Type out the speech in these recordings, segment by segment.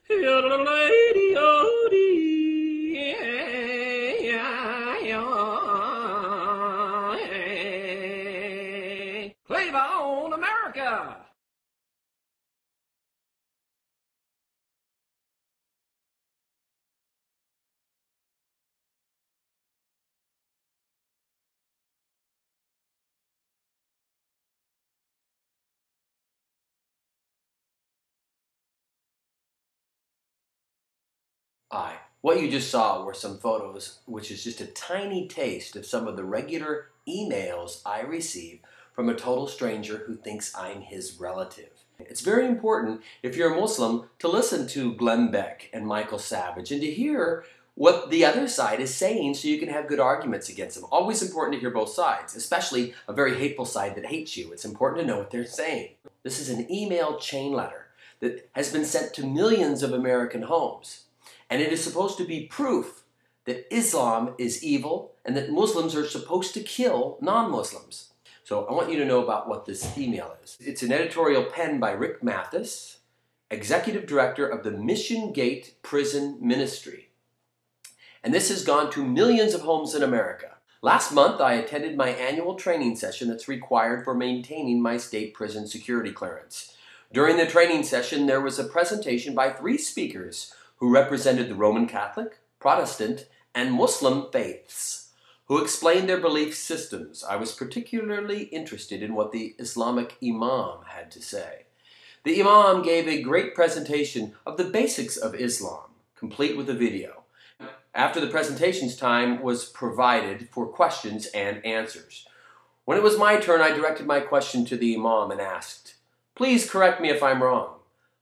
Play on America! Aye. What you just saw were some photos, which is just a tiny taste of some of the regular emails I receive from a total stranger who thinks I'm his relative. It's very important, if you're a Muslim, to listen to Glenn Beck and Michael Savage and to hear what the other side is saying so you can have good arguments against them. Always important to hear both sides, especially a very hateful side that hates you. It's important to know what they're saying. This is an email chain letter that has been sent to millions of American homes. And it is supposed to be proof that Islam is evil and that Muslims are supposed to kill non-Muslims. So I want you to know about what this email is. It's an editorial penned by Rick Mathis, Executive Director of the Mission Gate Prison Ministry. And this has gone to millions of homes in America. Last month, I attended my annual training session that's required for maintaining my state prison security clearance. During the training session, there was a presentation by 3 speakers who represented the Roman Catholic, Protestant, and Muslim faiths, who explained their belief systems. I was particularly interested in what the Islamic Imam had to say. The Imam gave a great presentation of the basics of Islam, complete with a video. After the presentation's time was provided for questions and answers. When it was my turn, I directed my question to the Imam and asked, "Please correct me if I'm wrong,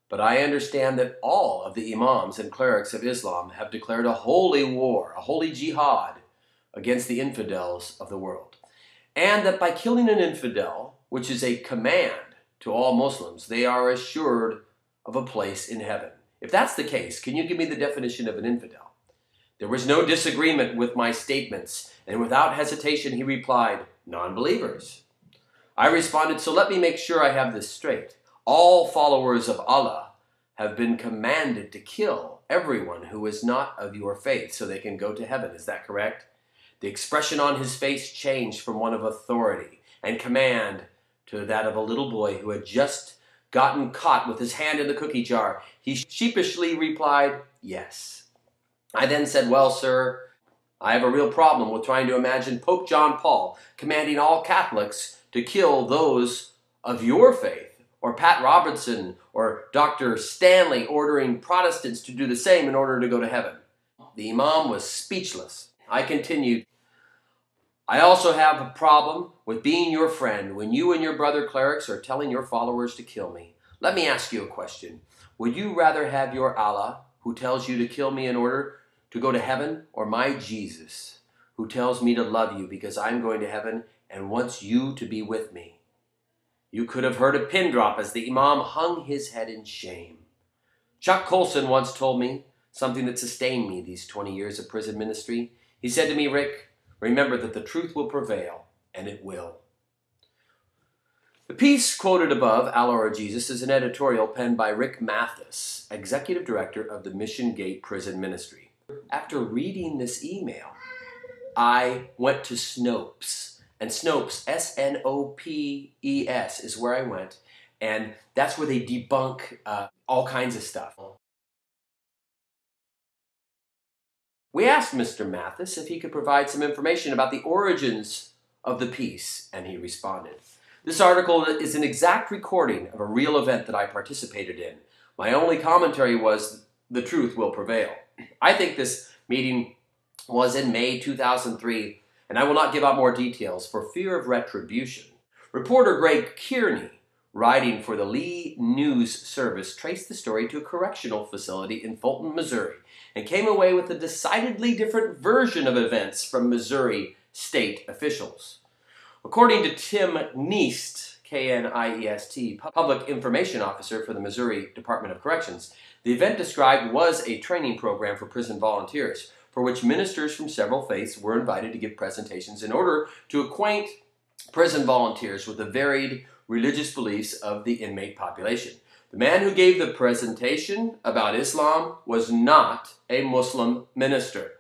but I understand that all of the imams and clerics of Islam have declared a holy war, a holy jihad, against the infidels of the world. And that by killing an infidel, which is a command to all Muslims, they are assured of a place in heaven. If that's the case, can you give me the definition of an infidel?" There was no disagreement with my statements, and without hesitation he replied, "Non-believers." I responded, "So let me make sure I have this straight. All followers of Allah have been commanded to kill everyone who is not of your faith so they can go to heaven. Is that correct?" The expression on his face changed from one of authority and command to that of a little boy who had just gotten caught with his hand in the cookie jar. He sheepishly replied, "Yes." I then said, "Well, sir, I have a real problem with trying to imagine Pope John Paul commanding all Catholics to kill those of your faith, or Pat Robertson or Dr. Stanley ordering Protestants to do the same in order to go to heaven." The Imam was speechless. I continued, "I also have a problem with being your friend when you and your brother clerics are telling your followers to kill me. Let me ask you a question. Would you rather have your Allah, who tells you to kill me in order to go to heaven, or my Jesus, who tells me to love you because I'm going to heaven and wants you to be with me?" You could have heard a pin drop as the Imam hung his head in shame. Chuck Colson once told me something that sustained me these 20 years of prison ministry. He said to me, "Rick, remember that the truth will prevail, and it will." The piece quoted above, Allah or Jesus, is an editorial penned by Rick Mathis, Executive Director of the Mission Gate Prison Ministry. After reading this email, I went to Snopes. And Snopes, S-N-O-P-E-S, is where I went. And that's where they debunk all kinds of stuff. We asked Mr. Mathis if he could provide some information about the origins of the piece, and he responded. This article is an exact recording of a real event that I participated in. My only commentary was, the truth will prevail. I think this meeting was in May 2003, and I will not give out more details for fear of retribution. Reporter Greg Kearney, writing for the Lee News Service, traced the story to a correctional facility in Fulton, Missouri, and came away with a decidedly different version of events from Missouri state officials. According to Tim Kniest, K-N-I-E-S-T, Public Information Officer for the Missouri Department of Corrections, the event described was a training program for prison volunteers, for which ministers from several faiths were invited to give presentations in order to acquaint prison volunteers with the varied religious beliefs of the inmate population. The man who gave the presentation about Islam was not a Muslim minister.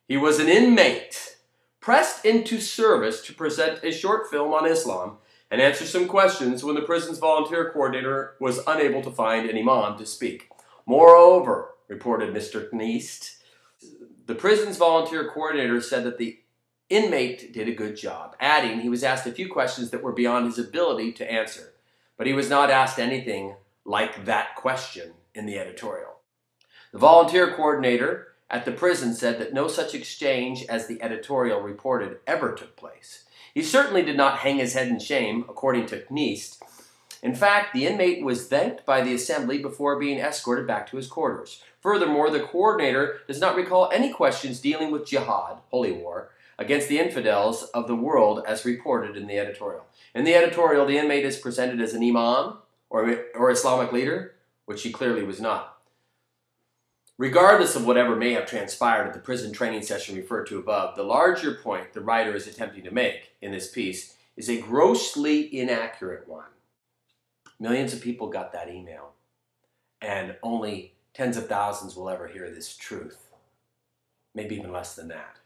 He was an inmate, pressed into service to present a short film on Islam and answer some questions when the prison's volunteer coordinator was unable to find an imam to speak. Moreover, reported Mr. Kneast, the prison's volunteer coordinator said that the inmate did a good job, adding he was asked a few questions that were beyond his ability to answer, but he was not asked anything like that question in the editorial. The volunteer coordinator at the prison said that no such exchange as the editorial reported ever took place. He certainly did not hang his head in shame, according to Kneast. In fact, the inmate was thanked by the assembly before being escorted back to his quarters. Furthermore, the coordinator does not recall any questions dealing with jihad, holy war, against the infidels of the world as reported in the editorial. In the editorial, the inmate is presented as an imam or Islamic leader, which he clearly was not. Regardless of whatever may have transpired at the prison training session referred to above, the larger point the writer is attempting to make in this piece is a grossly inaccurate one. Millions of people got that email, and only tens of thousands will ever hear this truth. Maybe even less than that.